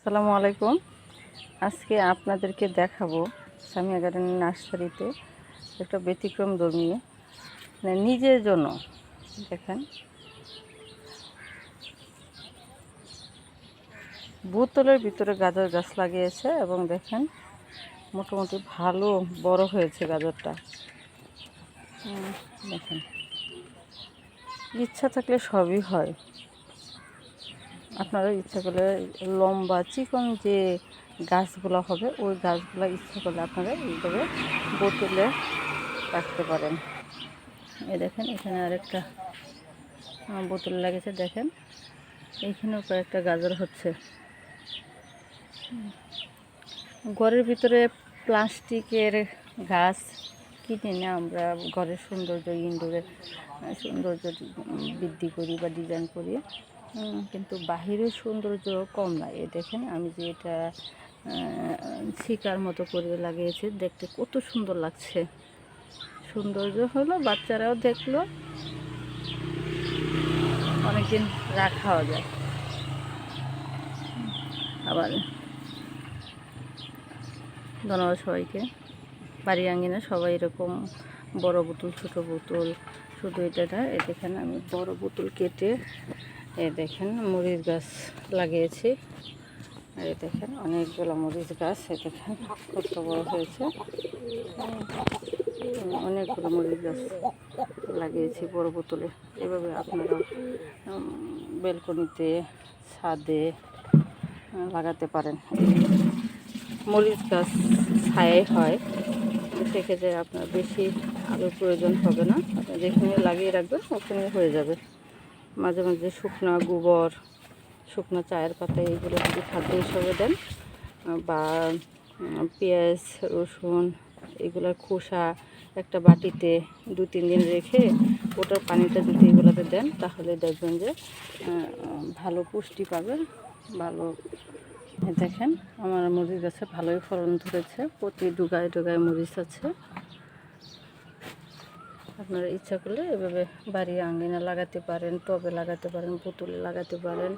আসসালামু আলাইকুম। আজকে আপনাদেরকে দেখাবো সামিয়া গার্ডেনের নার্সারিতে একটা ব্যতিক্রমধর্মী নিজের জন্য। দেখেন, বোতলের ভিতরে গাজর গাছ লাগিয়েছে এবং দেখেন মোটামুটি ভালো বড় হয়েছে গাজরটা। দেখেন, ইচ্ছা থাকলে সবই হয়। আপনারা ইচ্ছা করলে লম্বা চিকন যে গাছগুলো হবে ওই গাছগুলো ইচ্ছা করলে আপনারা এইভাবে বোতলে রাখতে পারেন। এই দেখেন, এখানে আরেকটা বোতল লাগেছে। দেখেন, এইখানেও কয়েকটা গাজর হচ্ছে। ঘরের ভিতরে প্লাস্টিকের গাছ কিনে না আমরা ঘরের সৌন্দর্য, ইনডোরের সৌন্দর্য বৃদ্ধি করি বা ডিজাইন করি, কিন্তু বাহিরের সৌন্দর্য কম না। এ দেখেন, আমি যে এটা শিকার মতো করে লাগিয়েছি, দেখতে কত সুন্দর লাগছে। সৌন্দর্য হলো, বাচ্চারাও দেখলো, অনেকদিন রাখাও যায়। আবার ধন্যবাদ সবাইকে। বাড়ি আঙ্গিনা সবাই এরকম বড় বোতল, ছোট বোতল, শুধু এটা না। এ দেখেন, আমি বড় বোতল কেটে এ দেখেন মরিচ গাছ লাগিয়েছি। আর এ দেখেন অনেকগুলো মরিচ গাছ। এ দেখেন কত বড় হয়েছে। অনেকগুলো মরিচ গাছ লাগিয়েছি বড় বোতলে। এভাবে আপনারা ব্যালকনিতে, ছাদে লাগাতে পারেন। মরিচ গাছ ছায়াই হয়, সেক্ষেত্রে আপনার বেশি আলোর প্রয়োজন হবে না। আপনি যেখানে লাগিয়ে রাখবেন ওখানে হয়ে যাবে। মাঝে মাঝে শুকনো গোবর, শুকনো চায়ের পাতা এইগুলো যদি খাদ্য হিসাবে দেন, বা পেঁয়াজ, রসুন এগুলোর খোসা একটা বাটিতে 2-3 দিন রেখে ওটার পানিটা যদি এগুলোতে দেন, তাহলে দেখবেন যে ভালো পুষ্টি পাবে। ভালো। দেখেন, আমার মরিচ গাছে ভালোই ফলন ধরেছে। প্রতি ডুগায় ডুগায় মরিচ আছে। আপনারা ইচ্ছা করলে এভাবে বাড়ি আঙ্গিনা লাগাতে পারেন, টবে লাগাতে পারেন, বোতলে লাগাতে পারেন।